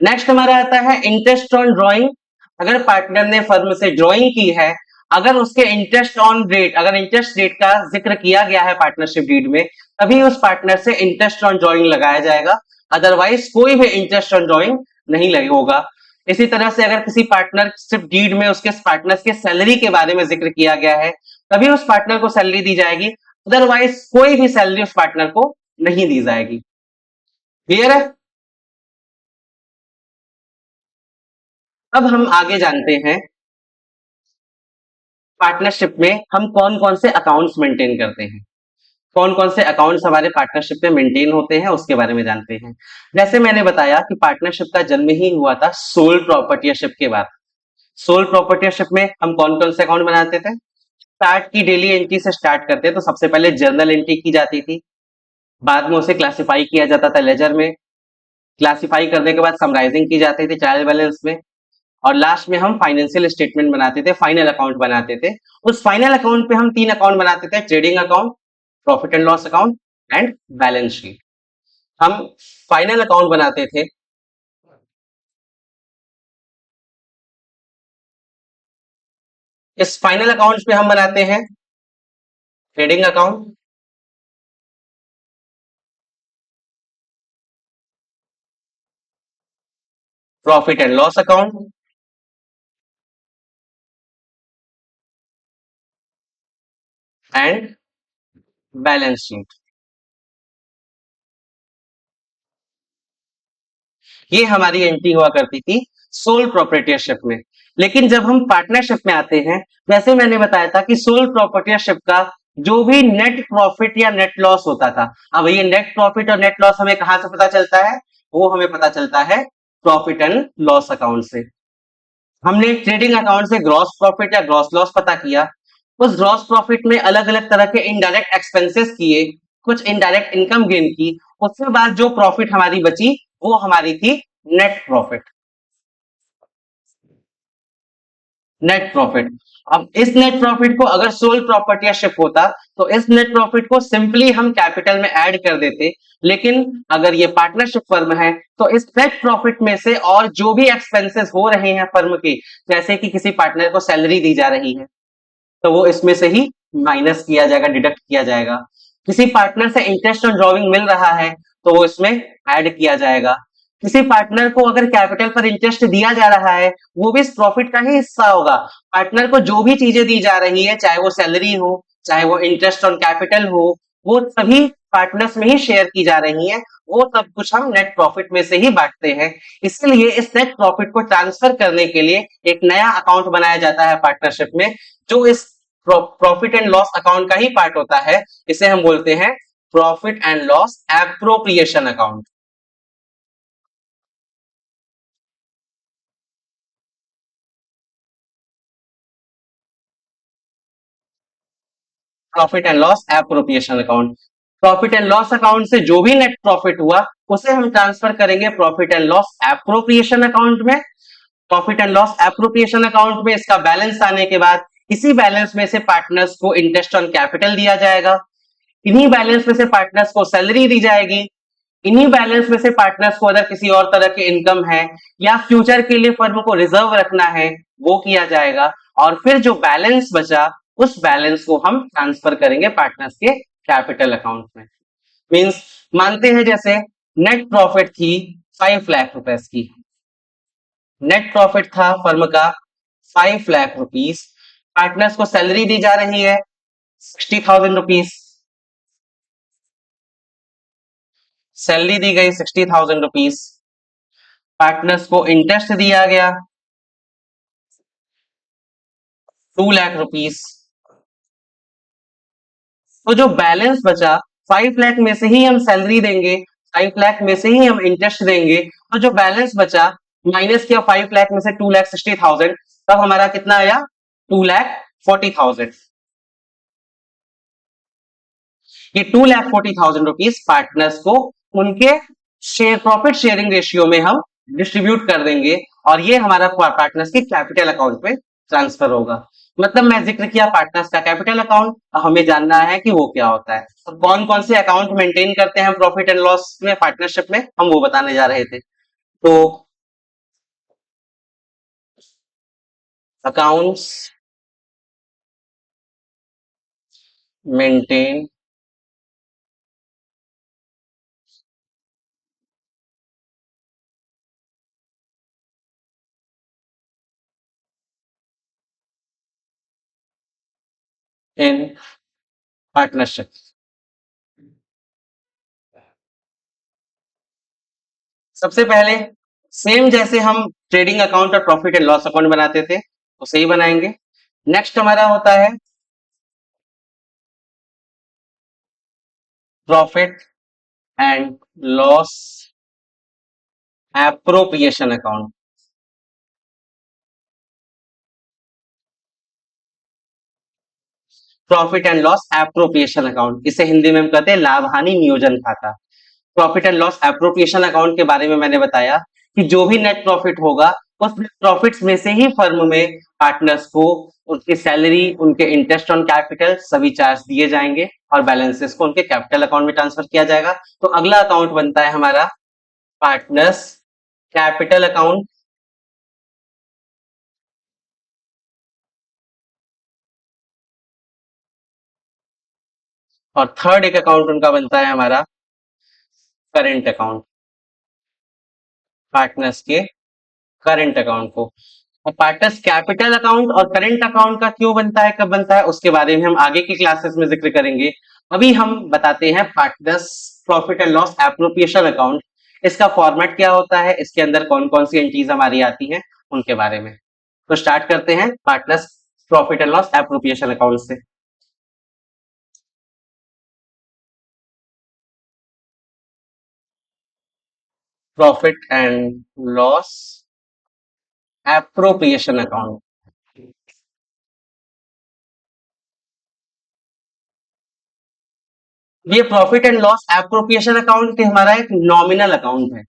नेक्स्ट हमारा आता है इंटरेस्ट ऑन ड्रॉइंग। अगर पार्टनर ने फर्म से ड्रॉइंग की है, अगर उसके इंटरेस्ट ऑन रेट, अगर इंटरेस्ट रेट का जिक्र किया गया है पार्टनरशिप डीड में, तभी उस पार्टनर से इंटरेस्ट ऑन ड्रॉइंग लगाया जाएगा। अदरवाइज कोई भी इंटरेस्ट ऑन ड्रॉइंग नहीं लगे होगा। इसी तरह से अगर किसी पार्टनरशिप डीड में उसके पार्टनर्स के सैलरी के बारे में जिक्र किया गया है, तभी उस पार्टनर को सैलरी दी जाएगी। अदरवाइज कोई भी सैलरी उस पार्टनर को नहीं दी जाएगी। क्लियर है? अब हम आगे जानते हैं पार्टनरशिप में हम कौन कौन से अकाउंट्स मेंटेन करते हैं, कौन कौन से अकाउंट्स हमारे पार्टनरशिप में मेंटेन होते हैं, उसके बारे में जानते हैं। जैसे मैंने बताया कि पार्टनरशिप का जन्म ही हुआ था सोल प्रॉपर्टीशिप के बाद। सोल प्रॉपर्टीशिप में हम कौन कौन से अकाउंट बनाते थे? स्टार्ट की डेली एंट्री से स्टार्ट करते, तो सबसे पहले जर्नल एंट्री की जाती थी, बाद में उसे क्लासिफाई किया जाता था लेजर में, क्लासिफाई करने के बाद समराइजिंग की जाती थी ट्रायल बैलेंस में, और लास्ट में हम फाइनेंशियल स्टेटमेंट बनाते थे, फाइनल अकाउंट बनाते थे। उस फाइनल अकाउंट पे हम तीन अकाउंट बनाते थे, trading account, profit and loss account and balance sheet. हम फाइनल अकाउंट बनाते थे, इस फाइनल अकाउंट पे हम बनाते हैं trading account, profit and loss account and balance sheet. ये हमारी एंट्री हुआ करती थी सोल प्रोप्राइटरशिप में। लेकिन जब हम पार्टनरशिप में आते हैं, जैसे मैंने बताया था कि सोल प्रोप्राइटरशिप का जो भी नेट प्रॉफिट या नेट लॉस होता था, अब ये नेट प्रॉफिट और नेट लॉस हमें कहां से पता चलता है? वो हमें पता चलता है प्रॉफिट एंड लॉस अकाउंट से। हमने ट्रेडिंग अकाउंट से ग्रॉस प्रॉफिट या ग्रॉस लॉस पता किया, उस ग्रॉस प्रॉफिट में अलग अलग तरह के इनडायरेक्ट एक्सपेंसेस किए, कुछ इनडायरेक्ट इनकम गेन की, उसके बाद जो प्रॉफिट हमारी बची वो हमारी थी नेट प्रॉफिट। Net profit. अब इस नेट प्रॉफिट को अगर सोल प्रॉपर्टीशिप होता, तो इस नेट प्रॉफिट को सिंपली हम कैपिटल में ऐड कर देते। लेकिन अगर ये पार्टनरशिप फर्म है, तो इस नेट प्रॉफिट में से और जो भी एक्सपेंसेस हो रहे हैं फर्म के, जैसे कि किसी पार्टनर को सैलरी दी जा रही है, तो वो इसमें से ही माइनस किया जाएगा, डिडक्ट किया जाएगा। किसी पार्टनर से इंटरेस्ट ऑन ड्रॉइंग मिल रहा है, तो वो इसमें ऐड किया जाएगा। किसी पार्टनर को अगर कैपिटल पर इंटरेस्ट दिया जा रहा है, वो भी इस प्रॉफिट का ही हिस्सा होगा। पार्टनर को जो भी चीजें दी जा रही है, चाहे वो सैलरी हो, चाहे वो इंटरेस्ट ऑन कैपिटल हो, वो सभी पार्टनर्स में ही शेयर की जा रही है। वो सब कुछ हम नेट प्रॉफिट में से ही बांटते हैं। इसलिए इस नेट प्रॉफिट को ट्रांसफर करने के लिए एक नया अकाउंट बनाया जाता है पार्टनरशिप में, जो इस प्रॉफिट एंड लॉस अकाउंट का ही पार्ट होता है। इसे हम बोलते हैं profit and loss appropriation account. Profit and loss appropriation account. Profit and loss account से जो भी नेट प्रॉफिट हुआ उसे हम ट्रांसफर करेंगे profit and loss appropriation account में। Profit and loss appropriation account में इसका बैलेंस आने के बाद इसी बैलेंस में से पार्टनर्स को इंटरेस्ट ऑन कैपिटल दिया जाएगा, इन्हीं बैलेंस में से पार्टनर्स को सैलरी दी जाएगी, इन्हीं बैलेंस में से पार्टनर्स को अगर किसी और तरह के इनकम है या फ्यूचर के लिए फर्म को रिजर्व रखना है वो किया जाएगा, और फिर जो बैलेंस बचा उस बैलेंस को हम ट्रांसफर करेंगे पार्टनर्स के कैपिटल अकाउंट में। मींस मानते हैं जैसे नेट प्रॉफिट थी 5 लाख रुपए की, नेट प्रॉफिट था फर्म का 5 लाख रुपीस, पार्टनर्स को सैलरी दी जा रही है 60,000 रुपीस, सैलरी दी गई 60,000 रुपीस, पार्टनर्स को इंटरेस्ट दिया गया 2 लाख रुपीस। तो जो बैलेंस बचा 5 लाख में से ही हम सैलरी देंगे, 5 लाख में से ही हम इंटरेस्ट देंगे, तो जो बैलेंस बचा माइनस किया 5 लाख में से 2,60,000, तब हमारा कितना आया 2,40,000। ये 2,40,000 रुपीस पार्टनर्स को उनके शेयर प्रॉफिट शेयरिंग रेशियो में हम डिस्ट्रीब्यूट कर देंगे, और ये हमारा पार्टनर्स के कैपिटल अकाउंट में ट्रांसफर होगा। मतलब मैं जिक्र किया पार्टनर्स का कैपिटल अकाउंट, हमें जानना है कि वो क्या होता है। तो कौन कौन से अकाउंट मेंटेन करते हैं प्रॉफिट एंड लॉस में पार्टनरशिप में, हम वो बताने जा रहे थे। तो अकाउंट्स मेंटेन इन पार्टनरशिप। सबसे पहले सेम जैसे हम ट्रेडिंग अकाउंट और प्रॉफिट एंड लॉस अकाउंट बनाते थे उसे ही बनाएंगे। नेक्स्ट हमारा होता है profit and loss appropriation account. Profit and loss appropriation account, इसे हिंदी में हम कहते हैं लाभ हानि नियोजन खाता। Profit and loss appropriation account के बारे में मैंने बताया कि जो भी नेट प्रॉफिट होगा उस प्रॉफिट्स में से ही फर्म में पार्टनर्स को उनकी सैलरी, उनके इंटरेस्ट ऑन कैपिटल सभी चार्ज दिए जाएंगे और बैलेंसेस को उनके कैपिटल अकाउंट में ट्रांसफर किया जाएगा। तो अगला अकाउंट बनता है हमारा पार्टनर्स कैपिटल अकाउंट। और थर्ड एक अकाउंट उनका बनता है हमारा करेंट अकाउंट, पार्टनर्स के करंट अकाउंट को। और पार्टनर्स कैपिटल अकाउंट और करंट अकाउंट का क्यों बनता है, कब बनता है, उसके बारे में हम आगे की क्लासेस में जिक्र करेंगे। अभी हम बताते हैं partners profit and loss appropriation account, इसका फॉर्मेट क्या होता है, इसके अंदर कौन कौन सी एंट्रीज हमारी आती हैं उनके बारे में। तो स्टार्ट करते हैं partners profit and loss appropriation account से। Profit and loss appropriation account. ये profit and loss appropriation account हमारा एक नॉमिनल अकाउंट है।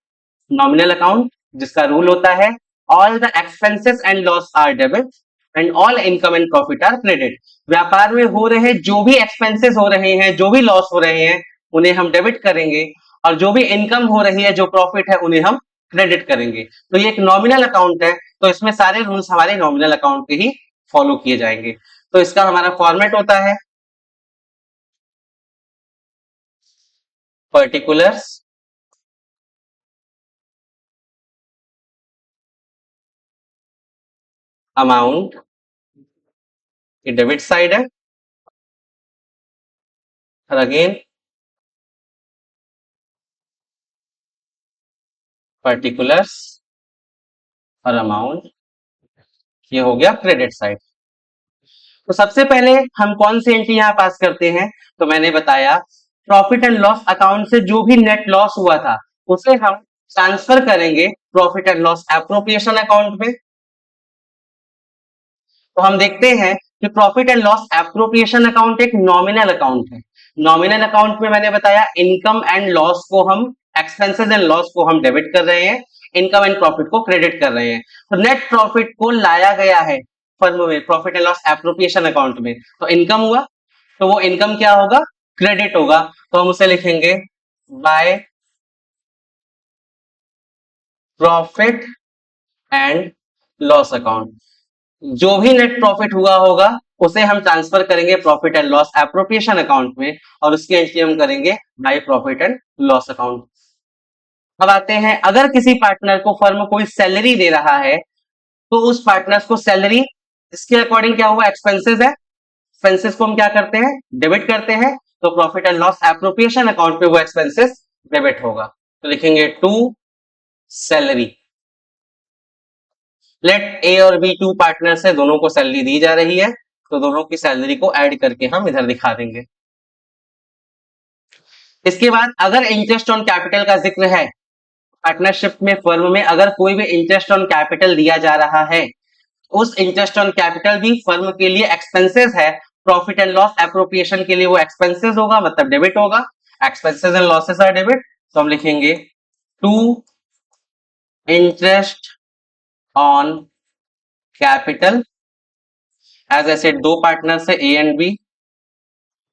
नॉमिनल अकाउंट जिसका रूल होता है all the expenses and loss are debit and all income and profit are credit. व्यापार में हो रहे जो भी एक्सपेंसेस हो रहे हैं, जो भी लॉस हो रहे हैं, उन्हें हम डेबिट करेंगे, और जो भी इनकम हो रही है, जो प्रॉफिट है, उन्हें हम क्रेडिट करेंगे। तो ये एक नॉमिनल अकाउंट है, तो इसमें सारे रूल्स हमारे नॉमिनल अकाउंट के ही फॉलो किए जाएंगे। तो इसका हमारा फॉर्मेट होता है पर्टिकुलर्स अमाउंट, ये डेबिट साइड है, और अगेन पर्टिकुलर्स और अमाउंट, ये हो गया क्रेडिट साइड। तो सबसे पहले हम कौन सी एंट्री यहाँ पास करते हैं, तो मैंने बताया प्रॉफिट एंड लॉस अकाउंट से जो भी नेट लॉस हुआ था उसे हम ट्रांसफर करेंगे profit and loss appropriation account में। तो हम देखते हैं कि profit and loss appropriation account एक नॉमिनल अकाउंट है। नॉमिनल अकाउंट में मैंने बताया इनकम एंड लॉस को हम, एक्सपेंसेस एंड लॉस को हम डेबिट कर रहे हैं, इनकम एंड प्रॉफिट को क्रेडिट कर रहे हैं। तो नेट प्रॉफिट को लाया गया है फर्म में profit and loss appropriation account में, तो इनकम हुआ, तो वो इनकम क्या होगा, क्रेडिट होगा। तो हम उसे लिखेंगे by profit and loss account. जो भी नेट प्रॉफिट हुआ होगा उसे हम ट्रांसफर करेंगे profit and loss appropriation account में और उसकी एंट्री हम करेंगे by profit and loss account. अब आते हैं, अगर किसी पार्टनर को फर्म कोई सैलरी दे रहा है तो उस पार्टनर को सैलरी इसके अकॉर्डिंग क्या हुआ, एक्सपेंसेस है, एक्सपेंसेस को हम क्या करते हैं, डेबिट करते हैं। तो profit and loss appropriation account पे वो एक्सपेंसेस डेबिट होगा। तो लिखेंगे टू सैलरी। लेट ए और बी टू पार्टनर्स है, दोनों को सैलरी दी जा रही है, तो दोनों की सैलरी को ऐड करके हम इधर दिखा देंगे। इसके बाद अगर इंटरेस्ट ऑन कैपिटल का जिक्र है, पार्टनरशिप में फर्म में अगर कोई भी इंटरेस्ट ऑन कैपिटल दिया जा रहा है, उस इंटरेस्ट ऑन कैपिटल भी फर्म के लिए एक्सपेंसेस है। प्रॉफिट एंड लॉस एप्रोप्रिएशन के लिए वो एक्सपेंसेस होगा, मतलब डेबिट होगा। Expenses and losses are debit, तो हम लिखेंगे to interest on capital. As ऐसे दो पार्टनर्स है ए एंड बी,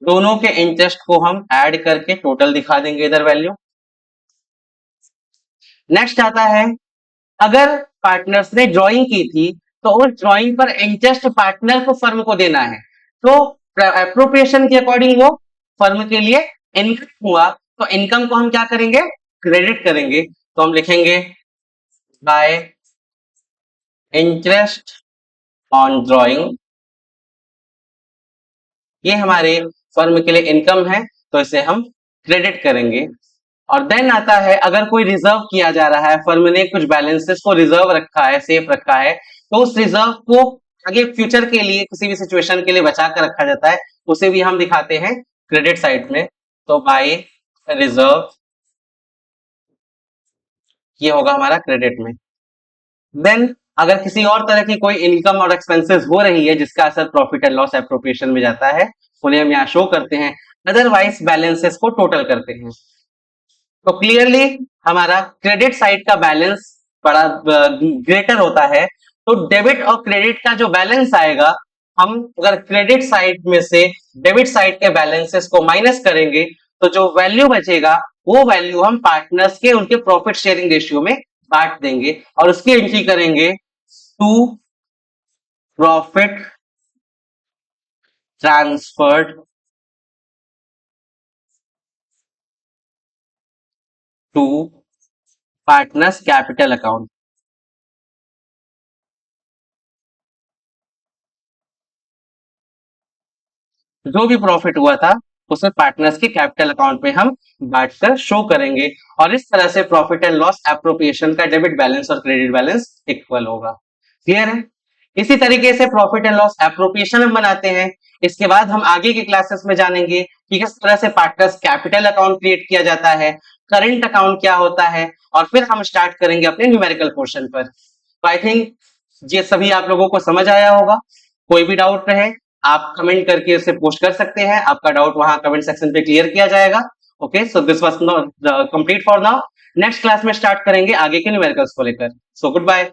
दोनों के इंटरेस्ट को हम ऐड करके टोटल दिखा देंगे इधर वैल्यू। नेक्स्ट आता है, अगर पार्टनर्स ने ड्राइंग की थी तो उस ड्राइंग पर इंटरेस्ट पार्टनर को फर्म को देना है, तो एप्रोप्रिएशन के अकॉर्डिंग वो फर्म के लिए इनकम हुआ, तो इनकम को हम क्या करेंगे, क्रेडिट करेंगे। तो हम लिखेंगे बाय इंटरेस्ट ऑन ड्राइंग, ये हमारे फर्म के लिए इनकम है, तो इसे हम क्रेडिट करेंगे। और देन आता है, अगर कोई रिजर्व किया जा रहा है, फर्म ने कुछ बैलेंसेस को रिजर्व रखा है, सेफ रखा है, तो उस रिजर्व को आगे फ्यूचर के लिए किसी भी सिचुएशन के लिए बचा कर रखा जाता है, उसे भी हम दिखाते हैं क्रेडिट साइड में। तो बाय रिजर्व, ये होगा हमारा क्रेडिट में। देन अगर किसी और तरह की कोई इनकम और एक्सपेंसेस हो रही है जिसका असर प्रॉफिट एंड लॉस एप्रोप्रिएशन में जाता है, उन्हें हम यहाँ शो करते हैं, अदरवाइज बैलेंसेस को टोटल करते हैं। तो क्लियरली हमारा क्रेडिट साइड का बैलेंस बड़ा ग्रेटर होता है, तो डेबिट और क्रेडिट का जो बैलेंस आएगा, हम अगर क्रेडिट साइड में से डेबिट साइड के बैलेंसेस को माइनस करेंगे तो जो वैल्यू बचेगा वो वैल्यू हम पार्टनर्स के उनके प्रॉफिट शेयरिंग रेशियो में बांट देंगे और उसकी एंट्री करेंगे to profit transferred to partners capital account. जो भी प्रॉफिट हुआ था उसे पार्टनर्स के कैपिटल अकाउंट में हम बांटकर शो करेंगे और इस तरह से प्रॉफिट एंड लॉस एप्रोप्रिएशन का डेबिट बैलेंस और क्रेडिट बैलेंस इक्वल होगा। क्लियर है? इसी तरीके से प्रॉफिट एंड लॉस एप्रोप्रिएशन हम बनाते हैं। इसके बाद हम आगे के क्लासेस में जानेंगे कि किस तरह से पार्टनर्स कैपिटल अकाउंट क्रिएट किया जाता है, करंट अकाउंट क्या होता है, और फिर हम स्टार्ट करेंगे अपने न्यूमेरिकल पोर्शन पर। तो आई थिंक ये सभी आप लोगों को समझ आया होगा। कोई भी डाउट रहे आप कमेंट करके उसे पोस्ट कर सकते हैं, आपका डाउट वहां कमेंट सेक्शन पे क्लियर किया जाएगा। Okay, so this was complete for now. Next class में स्टार्ट करेंगे आगे के न्यूमेरिकल्स को लेकर। So good bye.